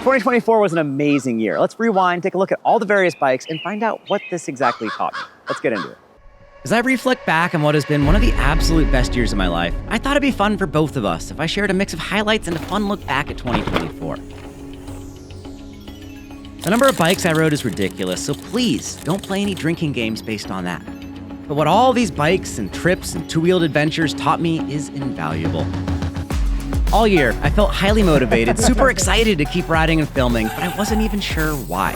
2024 was an amazing year. Let's rewind, take a look at all the various bikes, and find out what this exactly taught me. Let's get into it. As I reflect back on what has been one of the absolute best years of my life, I thought it'd be fun for both of us if I shared a mix of highlights and a fun look back at 2024. The number of bikes I rode is ridiculous, so please don't play any drinking games based on that. But what all these bikes and trips and two-wheeled adventures taught me is invaluable. All year, I felt highly motivated, super excited to keep riding and filming, but I wasn't even sure why.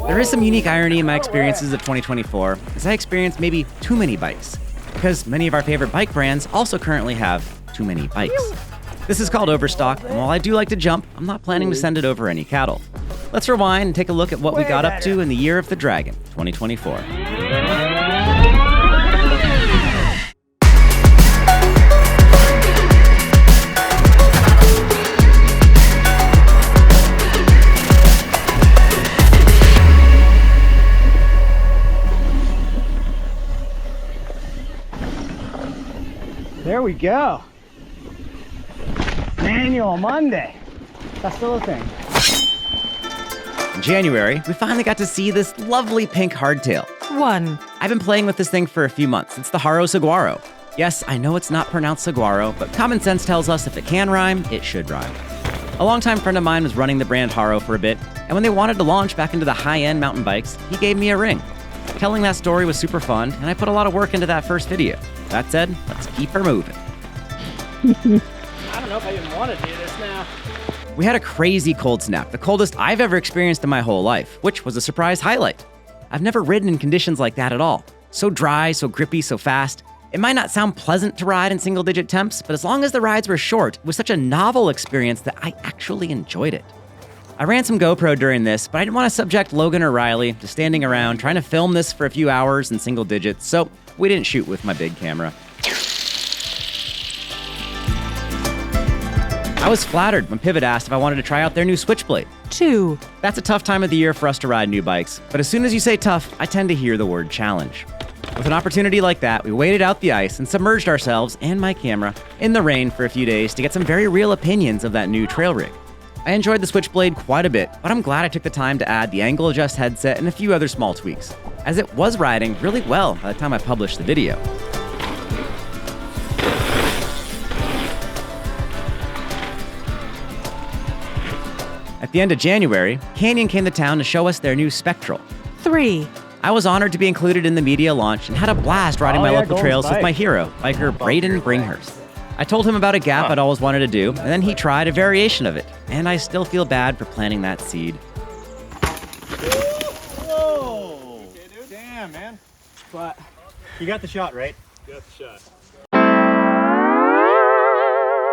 There is some unique irony in my experiences of 2024, as I experienced maybe too many bikes, because many of our favorite bike brands also currently have too many bikes. This is called overstock, and while I do like to jump, I'm not planning to send it over any cattle. Let's rewind and take a look at what we got up to in the year of the dragon, 2024. There we go. Manual Monday. That's still a thing. In January, we finally got to see this lovely pink hardtail. 1. I've been playing with this thing for a few months. It's the Haro Saguaro. Yes, I know it's not pronounced saguaro, but common sense tells us if it can rhyme, it should rhyme. A longtime friend of mine was running the brand Haro for a bit, and when they wanted to launch back into the high-end mountain bikes, he gave me a ring. Telling that story was super fun, and I put a lot of work into that first video. That said, let's keep her moving. I don't know if I even want to do this now. We had a crazy cold snap, the coldest I've ever experienced in my whole life, which was a surprise highlight. I've never ridden in conditions like that at all. So dry, so grippy, so fast. It might not sound pleasant to ride in single-digit temps, but as long as the rides were short, it was such a novel experience that I actually enjoyed it. I ran some GoPro during this, but I didn't want to subject Logan or Riley to standing around trying to film this for a few hours in single digits, so we didn't shoot with my big camera. I was flattered when Pivot asked if I wanted to try out their new Switchblade. 2. That's a tough time of the year for us to ride new bikes, but as soon as you say tough, I tend to hear the word challenge. With an opportunity like that, we waded out the ice and submerged ourselves and my camera in the rain for a few days to get some very real opinions of that new trail rig. I enjoyed the Switchblade quite a bit, but I'm glad I took the time to add the angle adjust headset and a few other small tweaks, as it was riding really well by the time I published the video. At the end of January, Canyon came to town to show us their new Spectral. 3. I was honored to be included in the media launch and had a blast riding my local trails with my hero, biker Braden Bringhurst. I told him about a gap I'd always wanted to do, and then he tried a variation of it, and I still feel bad for planting that seed. Whoa! Okay, dude. Damn, man. But You got the shot, right? Got the shot.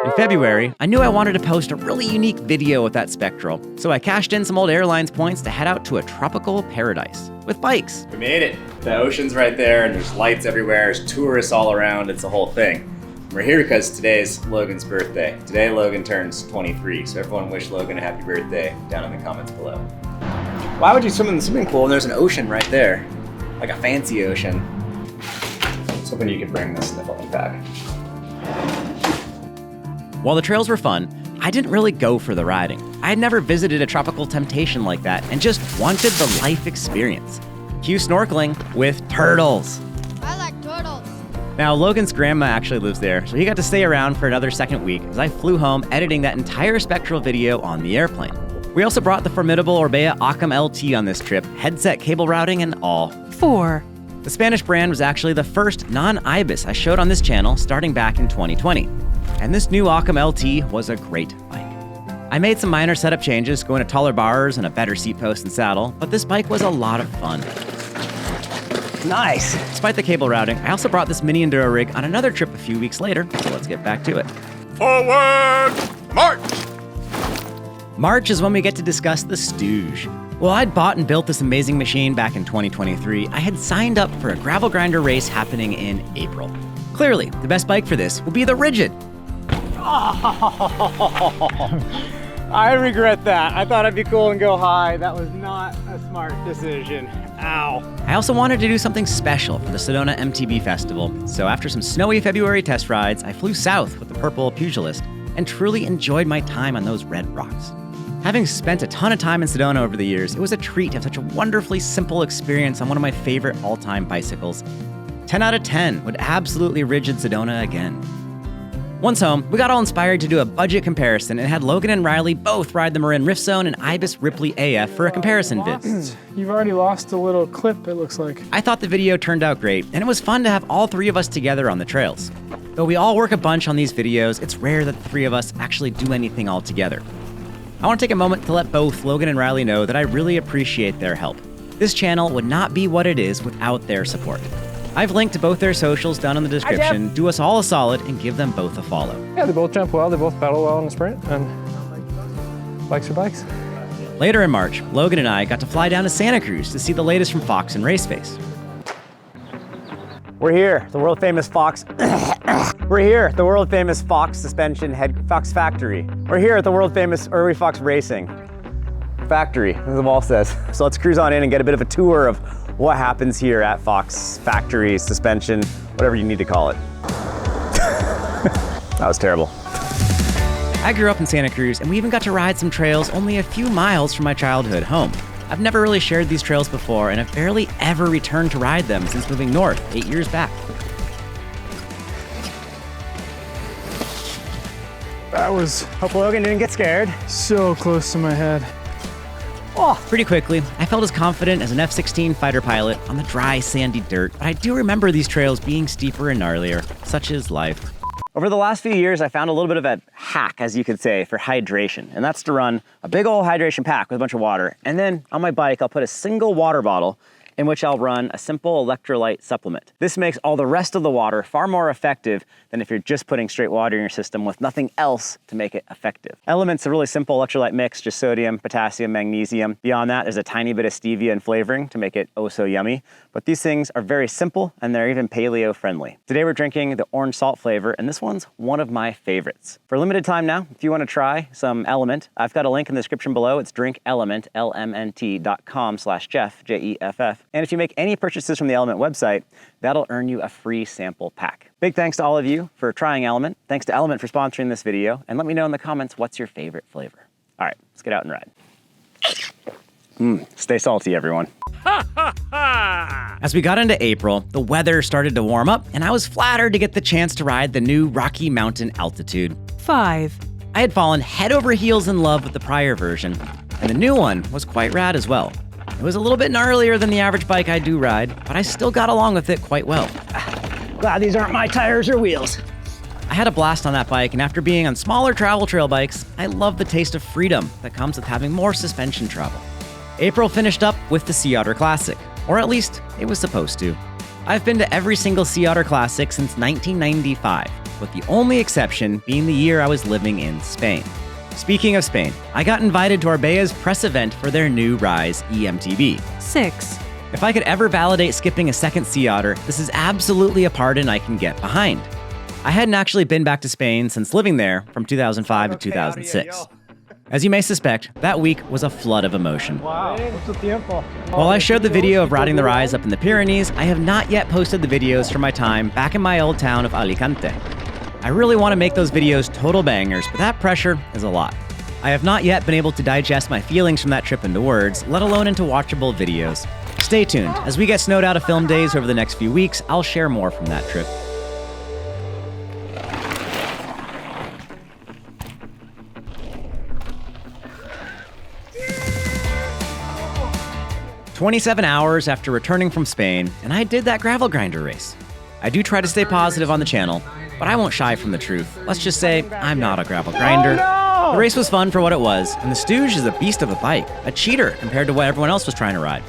In February, I knew I wanted to post a really unique video with that Spectral, so I cashed in some old airlines points to head out to a tropical paradise with bikes. we made it. The ocean's right there, and there's lights everywhere. There's tourists all around. It's a whole thing. We're here because today's Logan's birthday. Today, Logan turns 23, so everyone wish Logan a happy birthday down in the comments below. Why would you swim in the swimming pool when there's an ocean right there? Like a fancy ocean. I was hoping you could bring this in the folding pack. While the trails were fun, I didn't really go for the riding. I had never visited a tropical temptation like that and just wanted the life experience. Cue snorkeling with turtles. I like turtles. Now, Logan's grandma actually lives there, so he got to stay around for another second week as I flew home editing that entire Spectral video on the airplane. We also brought the formidable Orbea Occam LT on this trip, headset, cable routing, and all. 4. The Spanish brand was actually the first non-Ibis I showed on this channel starting back in 2020. And this new Occam LT was a great bike. I made some minor setup changes, going to taller bars and a better seat post and saddle, but this bike was a lot of fun. Nice. Despite the cable routing, I also brought this mini enduro rig on another trip a few weeks later, so let's get back to it. Forward! March! March is when we get to discuss the Stooge. Well, I'd bought and built this amazing machine back in 2023. I had signed up for a gravel grinder race happening in April. Clearly, the best bike for this will be the Rigid. I regret that. I thought I'd be cool and go high. That was not a smart decision. Ow. I also wanted to do something special for the Sedona eMTB Festival, so after some snowy February test rides, I flew south with the Purple Pugilist and truly enjoyed my time on those red rocks. Having spent a ton of time in Sedona over the years, it was a treat to have such a wonderfully simple experience on one of my favorite all-time bicycles. 10 out of 10 would absolutely rigid Sedona again. Once home, we got all inspired to do a budget comparison and had Logan and Riley both ride the Marin Rift Zone and Ibis Ripley AF for a comparison vid. You've already lost a little clip, it looks like. I thought the video turned out great, and it was fun to have all three of us together on the trails. Though we all work a bunch on these videos, it's rare that the three of us actually do anything all together. I want to take a moment to let both Logan and Riley know that I really appreciate their help. This channel would not be what it is without their support. I've linked to both their socials down in the description. Do us all a solid and give them both a follow. Yeah, they both jump well, they both pedal well in the sprint, and bikes are bikes. Later in March, Logan and I got to fly down to Santa Cruz to see the latest from Fox and Raceface. We're here, the world famous Fox. We're here at the world famous Fox suspension Fox factory. We're here at the world famous Irby Fox Racing factory, as the wall says. So let's cruise on in and get a bit of a tour of what happens here at Fox factory, suspension, whatever you need to call it. That was terrible. I grew up in Santa Cruz, and we even got to ride some trails only a few miles from my childhood home. I've never really shared these trails before, and I've barely ever returned to ride them since moving north 8 years back. That was Hope Logan didn't get scared. so close to my head. Oh, pretty quickly, I felt as confident as an F-16 fighter pilot on the dry, sandy dirt, but I do remember these trails being steeper and gnarlier. Such is life. Over the last few years, I found a little bit of a hack, as you could say, for hydration, and that's to run a big old hydration pack with a bunch of water, and then on my bike, I'll put a single water bottle in which I'll run a simple electrolyte supplement. This makes all the rest of the water far more effective than if you're just putting straight water in your system with nothing else to make it effective. Element's a really simple electrolyte mix, just sodium, potassium, magnesium. Beyond that, there's a tiny bit of stevia and flavoring to make it oh so yummy. But these things are very simple and they're even paleo friendly. Today we're drinking the orange salt flavor, and this one's one of my favorites. For a limited time now, if you want to try some Element, I've got a link in the description below. It's drinkelement, lmnt.com/Jeff, Jeff. And if you make any purchases from the Element website, that'll earn you a free sample pack. Big thanks to all of you for trying Element. Thanks to Element for sponsoring this video. And let me know in the comments what's your favorite flavor. All right, let's get out and ride. Stay salty, everyone. As we got into April, the weather started to warm up, and I was flattered to get the chance to ride the new Rocky Mountain Altitude. 5, I had fallen head over heels in love with the prior version, and the new one was quite rad as well. It was a little bit gnarlier than the average bike I do ride, but I still got along with it quite well. Glad these aren't my tires or wheels. I had a blast on that bike, and after being on smaller travel trail bikes, I love the taste of freedom that comes with having more suspension travel. April finished up with the Sea Otter Classic, or at least it was supposed to. I've been to every single Sea Otter Classic since 1995, with the only exception being the year I was living in Spain. Speaking of Spain, I got invited to Orbea's press event for their new Rise eMTB. 6, If I could ever validate skipping a second Sea Otter, this is absolutely a pardon I can get behind. I hadn't actually been back to Spain since living there from 2005 to 2006. As you may suspect, that week was a flood of emotion. Wow, While I shared the video of riding the Rise up in the Pyrenees, I have not yet posted the videos from my time back in my old town of Alicante. I really want to make those videos total bangers, but that pressure is a lot. I have not yet been able to digest my feelings from that trip into words, let alone into watchable videos. Stay tuned. As we get snowed out of film days over the next few weeks, I'll share more from that trip. "27 hours after returning from Spain, and I did that gravel grinder race. I do try to stay positive on the channel, but I won't shy from the truth. Let's just say I'm not a gravel grinder. The race was fun for what it was, and the Stooge is a beast of a bike, a cheater compared to what everyone else was trying to ride.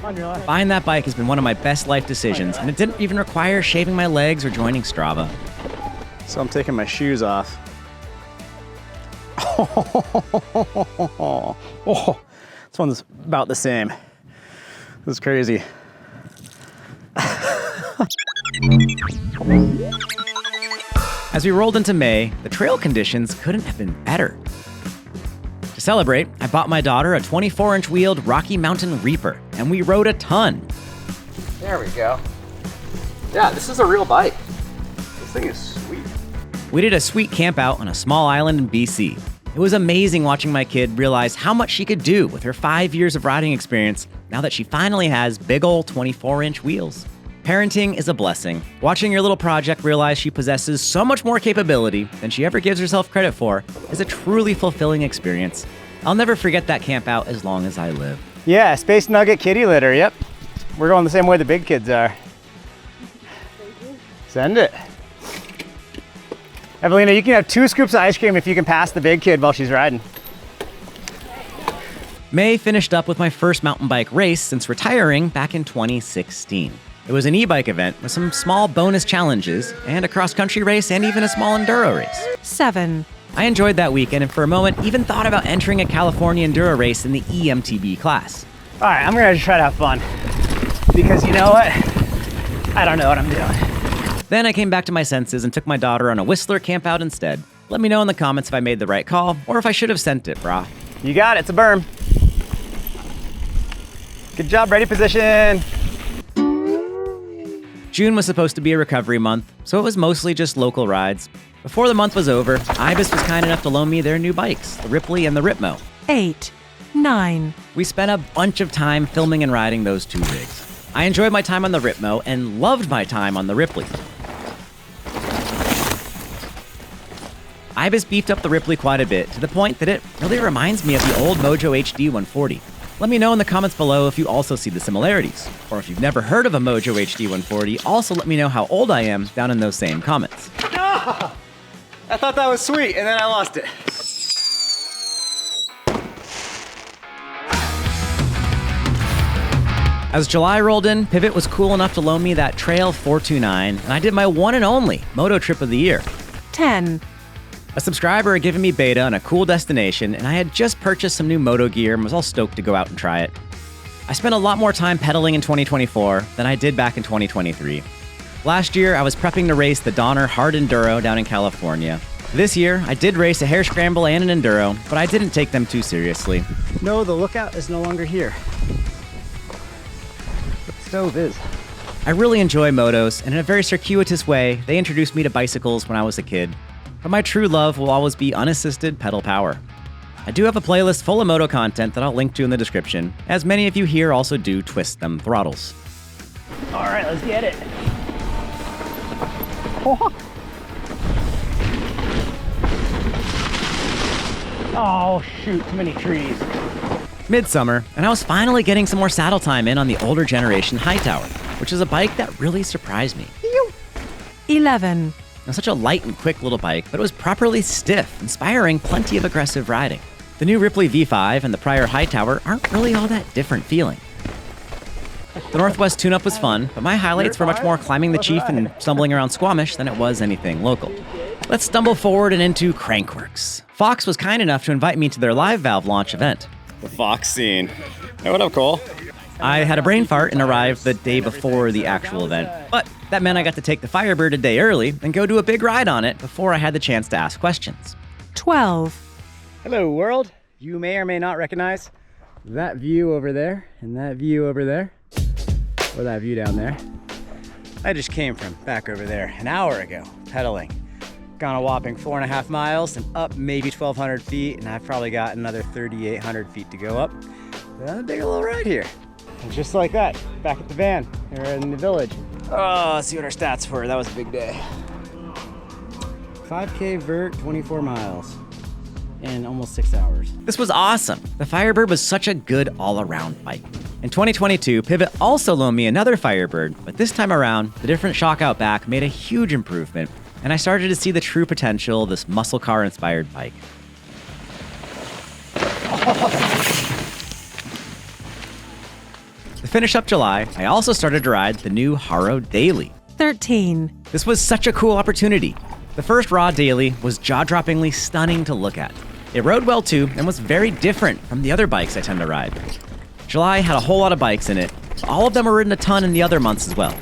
Buying that bike has been one of my best life decisions, and it didn't even require shaving my legs or joining Strava. So I'm taking my shoes off. Oh, this one's about the same. This is crazy. As we rolled into May, the trail conditions couldn't have been better. To celebrate, I bought my daughter a 24-inch wheeled Rocky Mountain Reaper, and we rode a ton. There we go. Yeah, this is a real bike. This thing is sweet. We did a sweet camp out on a small island in BC. It was amazing watching my kid realize how much she could do with her 5 years of riding experience now that she finally has big ol' 24-inch wheels. Parenting is a blessing. Watching your little project realize she possesses so much more capability than she ever gives herself credit for is a truly fulfilling experience. I'll never forget that camp out as long as I live. Yeah, Space Nugget kitty litter, yep. We're going the same way the big kids are. Send it. Evelina, you can have 2 scoops of ice cream if you can pass the big kid while she's riding. May finished up with my first mountain bike race since retiring back in 2016. It was an e-bike event with some small bonus challenges and a cross-country race and even a small enduro race. 7. I enjoyed that weekend and for a moment even thought about entering a California enduro race in the eMTB class. All right, I'm gonna try to have fun because you know what? I don't know what I'm doing. Then I came back to my senses and took my daughter on a Whistler camp out instead. Let me know in the comments if I made the right call or if I should have sent it, brah. You got it, it's a berm. Good job, ready position. June was supposed to be a recovery month, so it was mostly just local rides. Before the month was over, Ibis was kind enough to loan me their new bikes, the Ripley and the Ripmo. 8. 9. We spent a bunch of time filming and riding those two rigs. I enjoyed my time on the Ripmo and loved my time on the Ripley. Ibis beefed up the Ripley quite a bit, to the point that it really reminds me of the old Mojo HD 140. Let me know in the comments below if you also see the similarities. Or if you've never heard of a Mojo HD 140, also let me know how old I am down in those same comments. Oh, I thought that was sweet, and then I lost it. As July rolled in, Pivot was cool enough to loan me that Trail 429, and I did my one and only moto trip of the year. 10. A subscriber had given me beta on a cool destination, and I had just purchased some new moto gear and was all stoked to go out and try it. I spent a lot more time pedaling in 2024 than I did back in 2023. Last year, I was prepping to race the Donner Hard Enduro down in California. This year, I did race a hare scramble and an enduro, but I didn't take them too seriously. No, the lookout is no longer here. But the stove is. I really enjoy motos, and in a very circuitous way, they introduced me to bicycles when I was a kid. But my true love will always be unassisted pedal power. I do have a playlist full of moto content that I'll link to in the description, as many of you here also do twist them throttles. All right, let's get it. Oh shoot, too many trees. Midsummer, and I was finally getting some more saddle time in on the older generation Hightower, which is a bike that really surprised me. 11. It was such a light and quick little bike, but it was properly stiff, inspiring plenty of aggressive riding. The new Ripley V5 and the prior Hightower aren't really all that different feeling. The Northwest tune-up was fun, but my highlights were much more climbing the Chief and stumbling around Squamish than it was anything local. Let's stumble forward and into Crankworks. Fox was kind enough to invite me to their live valve launch event. The Fox scene. Hey, what up, Cole? I had a brain fart and arrived the day before the actual event, but that meant I got to take the Firebird a day early and go do a big ride on it before I had the chance to ask questions. 12. Hello world. You may or may not recognize that view over there and that view over there, or that view down there. I just came from back over there an hour ago, pedaling. Gone a whopping 4.5 miles and up maybe 1,200 feet, and I've probably got another 3,800 feet to go up. A big little ride here. And just like that, back at the van, here in the village. Oh, let's see what our stats were. That was a big day. 5K vert, 24 miles in almost 6 hours. This was awesome. The Firebird was such a good all-around bike. In 2022, Pivot also loaned me another Firebird, but this time around, the different shock out back made a huge improvement, and I started to see the true potential of this muscle car-inspired bike. To finish up July, I also started to ride the new Haro Daley. 13. This was such a cool opportunity. The first raw Daley was jaw-droppingly stunning to look at. It rode well too, and was very different from the other bikes I tend to ride. July had a whole lot of bikes in it. All of them were ridden a ton in the other months as well.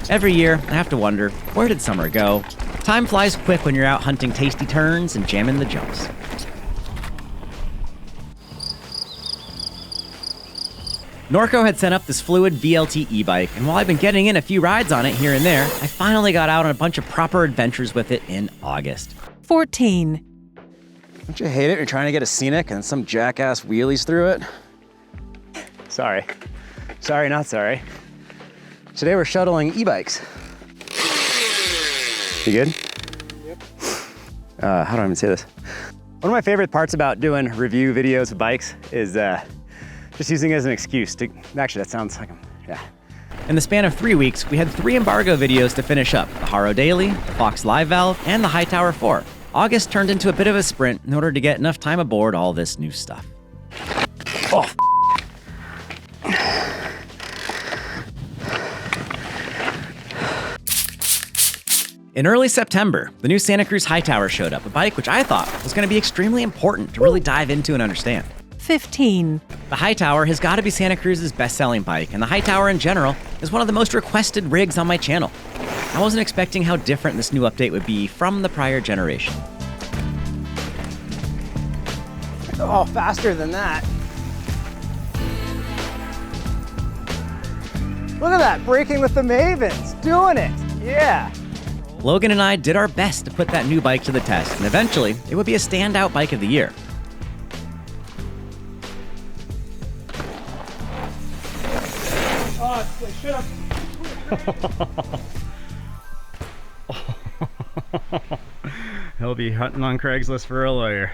Every year, I have to wonder, where did summer go? Time flies quick when you're out hunting tasty turns and jamming the jumps. Norco had sent up this Fluid VLT e-bike, and while I've been getting in a few rides on it here and there, I finally got out on a bunch of proper adventures with it in August. 14. Don't you hate it? You're trying to get a scenic and some jackass wheelies through it. Sorry. Sorry, not sorry. Today we're shuttling e-bikes. You good? Yep. How do I even say this? One of my favorite parts about doing review videos of bikes is just using it as an excuse to, actually that sounds like, yeah. In the span of 3 weeks, we had 3 embargo videos to finish up: the Haro Daley, the Fox Live Valve, and the Hightower 4. August turned into a bit of a sprint in order to get enough time aboard all this new stuff. Oh, In early September, the new Santa Cruz Hightower showed up, a bike which I thought was going to be extremely important to really dive into and understand. 15. The Hightower has got to be Santa Cruz's best-selling bike, and the Hightower in general is one of the most requested rigs on my channel. I wasn't expecting how different this new update would be from the prior generation. oh, faster than that. Look at that, braking with the Mavens, doing it, yeah. Logan and I did our best to put that new bike to the test, and eventually, it would be a standout bike of the year. He'll be hunting on Craigslist for a lawyer.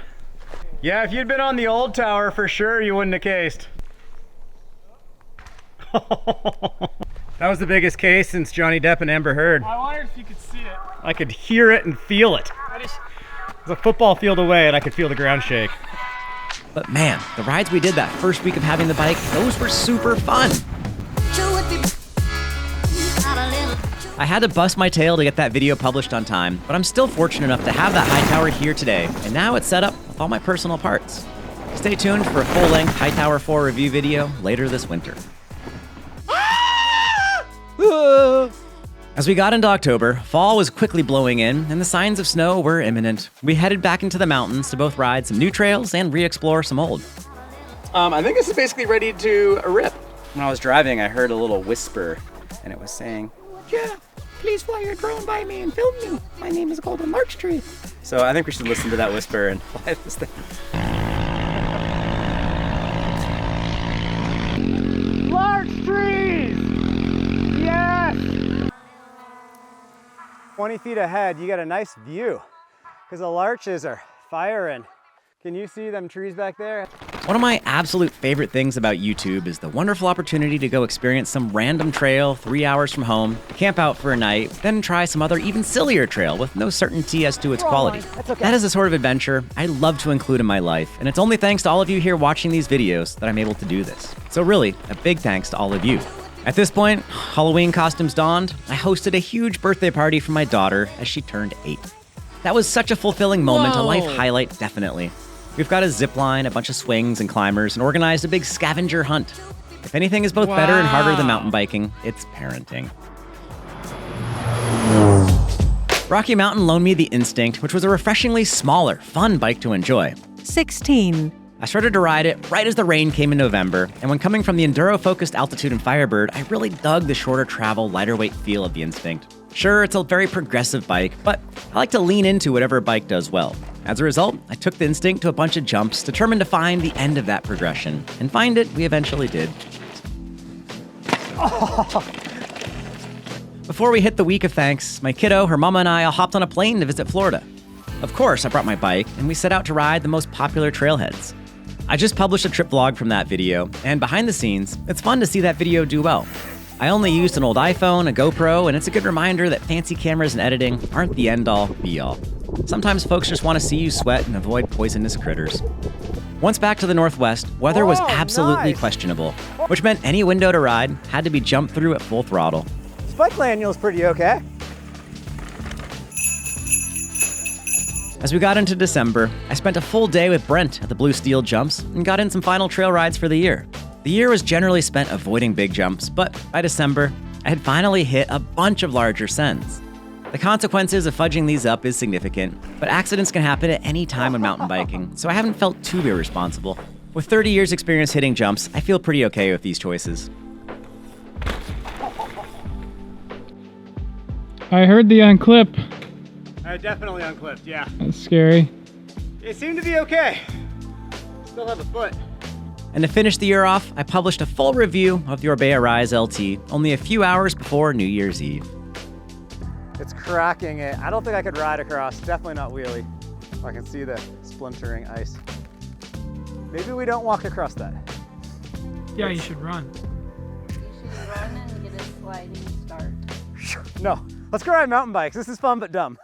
Yeah, if you'd been on the old tower, for sure you wouldn't have cased. That was the biggest case since Johnny Depp and Amber Heard. I wondered if you could see it. I could hear it and feel it. It was a football field away and I could feel the ground shake. But man, the rides we did that first week of having the bike, those were super fun. I had to bust my tail to get that video published on time, but I'm still fortunate enough to have that Hightower here today, and now it's set up with all my personal parts. Stay tuned for a full-length Hightower 4 review video later this winter. As we got into October, fall was quickly blowing in, and the signs of snow were imminent. We headed back into the mountains to both ride some new trails and re-explore some old. I think this is basically ready to rip. When I was driving, I heard a little whisper, and it was saying, "Yeah, please fly your drone by me and film me. My name is Golden Larch Tree." So I think we should listen to that whisper and fly this thing. Larch trees! Yes! 20 feet ahead, you got a nice view because the larches are firing. Can you see them trees back there? One of my absolute favorite things about YouTube is the wonderful opportunity to go experience some random trail 3 hours from home, camp out for a night, then try some other even sillier trail with no certainty as to its quality. That is the sort of adventure I love to include in my life, and it's only thanks to all of you here watching these videos that I'm able to do this. So really, a big thanks to all of you. At this point, Halloween costumes donned, I hosted a huge birthday party for my daughter as she turned 8. That was such a fulfilling moment, a life highlight definitely. We've got a zip line, a bunch of swings and climbers, and organized a big scavenger hunt. If anything is both better and harder than mountain biking, it's parenting. Rocky Mountain loaned me the Instinct, which was a refreshingly smaller, fun bike to enjoy. 16. I started to ride it right as the rain came in November, and when coming from the enduro-focused Altitude and Firebird, I really dug the shorter travel, lighter weight feel of the Instinct. Sure, it's a very progressive bike, but I like to lean into whatever a bike does well. As a result, I took the Instinct to a bunch of jumps, determined to find the end of that progression. And find it, we eventually did. Oh. Before we hit the week of thanks, my kiddo, her mama, and I all hopped on a plane to visit Florida. Of course, I brought my bike, and we set out to ride the most popular trailheads. I just published a trip vlog from that video, and behind the scenes, it's fun to see that video do well. I only used an old iPhone, a GoPro, and it's a good reminder that fancy cameras and editing aren't the end-all, be-all. Sometimes folks just want to see you sweat and avoid poisonous critters. Once back to the Northwest, weather was absolutely questionable, which meant any window to ride had to be jumped through at full throttle. Spike manual's pretty okay. As we got into December, I spent a full day with Brent at the Blue Steel Jumps and got in some final trail rides for the year. The year was generally spent avoiding big jumps, but by December, I had finally hit a bunch of larger sends. The consequences of fudging these up is significant, but accidents can happen at any time when mountain biking, so I haven't felt too irresponsible. With 30 years experience hitting jumps, I feel pretty okay with these choices. I heard the unclip. Definitely unclipped, yeah. That's scary. It seemed to be okay. Still have a foot. And to finish the year off, I published a full review of the Orbea Rise LT only a few hours before New Year's Eve. It's cracking it. I don't think I could ride across, definitely not wheelie. I can see the splintering ice. Maybe we don't walk across that. Yeah, you should run. You should run and get a sliding start. No, let's go ride mountain bikes. This is fun but dumb.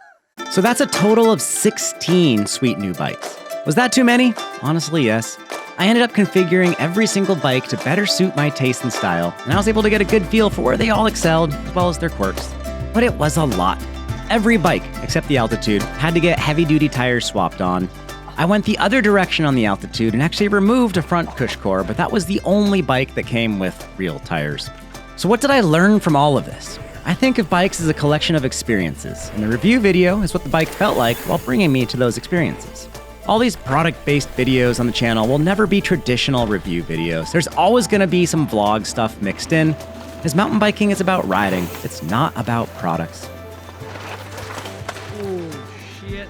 So that's a total of 16 sweet new bikes. Was that too many? Honestly, yes. I ended up configuring every single bike to better suit my taste and style, and I was able to get a good feel for where they all excelled, as well as their quirks. But it was a lot. Every bike, except the Altitude, had to get heavy-duty tires swapped on. I went the other direction on the Altitude and actually removed a front cush core, but that was the only bike that came with real tires. So what did I learn from all of this? I think of bikes as a collection of experiences, and the review video is what the bike felt like while bringing me to those experiences. All these product-based videos on the channel will never be traditional review videos. There's always going to be some vlog stuff mixed in, as mountain biking is about riding. It's not about products. Shit.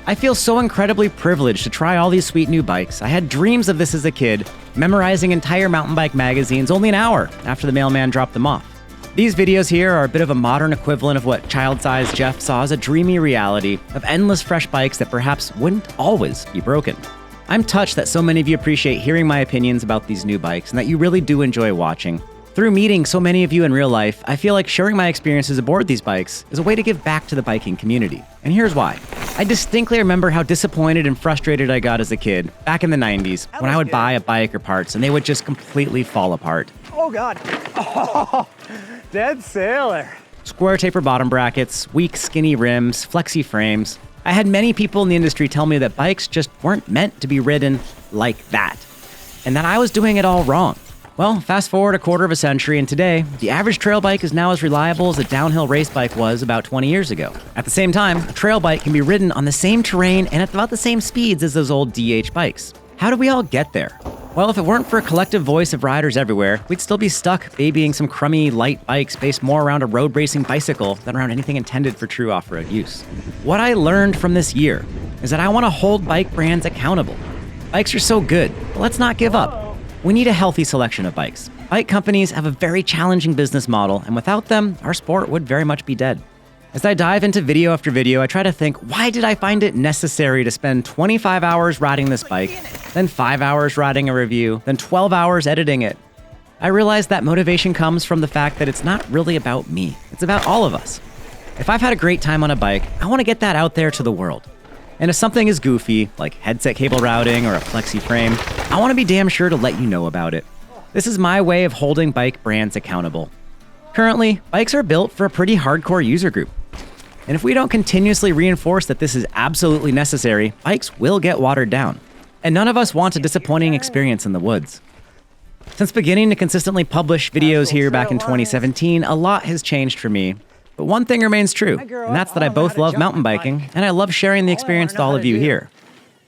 I feel so incredibly privileged to try all these sweet new bikes. I had dreams of this as a kid, memorizing entire mountain bike magazines only an hour after the mailman dropped them off. These videos here are a bit of a modern equivalent of what child-sized Jeff saw as a dreamy reality of endless fresh bikes that perhaps wouldn't always be broken. I'm touched that so many of you appreciate hearing my opinions about these new bikes and that you really do enjoy watching. Through meeting so many of you in real life, I feel like sharing my experiences aboard these bikes is a way to give back to the biking community. And here's why. I distinctly remember how disappointed and frustrated I got as a kid, back in the 90s, when I would buy a bike or parts and they would just completely fall apart. Oh God. Oh, dead sailor. Square taper bottom brackets, weak skinny rims, flexi frames. I had many people in the industry tell me that bikes just weren't meant to be ridden like that, and that I was doing it all wrong. Well, fast forward a quarter of a century, and today, the average trail bike is now as reliable as a downhill race bike was about 20 years ago. At the same time, a trail bike can be ridden on the same terrain and at about the same speeds as those old DH bikes. How did we all get there? Well, if it weren't for a collective voice of riders everywhere, we'd still be stuck babying some crummy, light bikes based more around a road racing bicycle than around anything intended for true off-road use. What I learned from this year is that I want to hold bike brands accountable. Bikes are so good, but let's not give up. We need a healthy selection of bikes. Bike companies have a very challenging business model, and without them, our sport would very much be dead. As I dive into video after video, I try to think, why did I find it necessary to spend 25 hours riding this bike, then 5 hours writing a review, then 12 hours editing it? I realize that motivation comes from the fact that it's not really about me. It's about all of us. If I've had a great time on a bike, I want to get that out there to the world. And if something is goofy, like headset cable routing or a flexi frame, I want to be damn sure to let you know about it. This is my way of holding bike brands accountable. Currently, bikes are built for a pretty hardcore user group. And if we don't continuously reinforce that this is absolutely necessary, bikes will get watered down. And none of us want a disappointing experience in the woods. Since beginning to consistently publish videos here back in 2017, a lot has changed for me. But one thing remains true, and that's that I both love mountain biking, and I love sharing the experience with all of you here.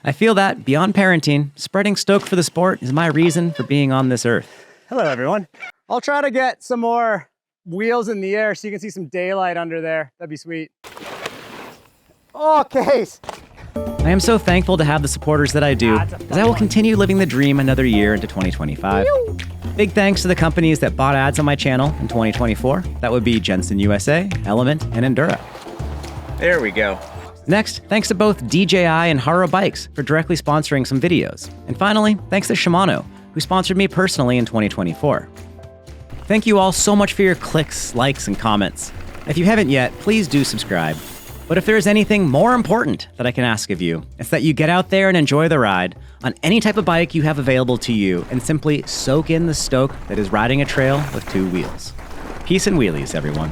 I feel that, beyond parenting, spreading stoke for the sport is my reason for being on this earth. Hello, everyone. I'll try to get some more wheels in the air so you can see some daylight under there. That'd be sweet. Oh, case. I am so thankful to have the supporters that I do, as I will continue living the dream another year into 2025. Big thanks to the companies that bought ads on my channel in 2024. That would be Jensen USA, Element, and Endura. There we go. Next, thanks to both DJI and Haro Bikes for directly sponsoring some videos. And finally, thanks to Shimano, who sponsored me personally in 2024. Thank you all so much for your clicks, likes, and comments. If you haven't yet, please do subscribe. But if there is anything more important that I can ask of you, it's that you get out there and enjoy the ride on any type of bike you have available to you and simply soak in the stoke that is riding a trail with two wheels. Peace and wheelies, everyone.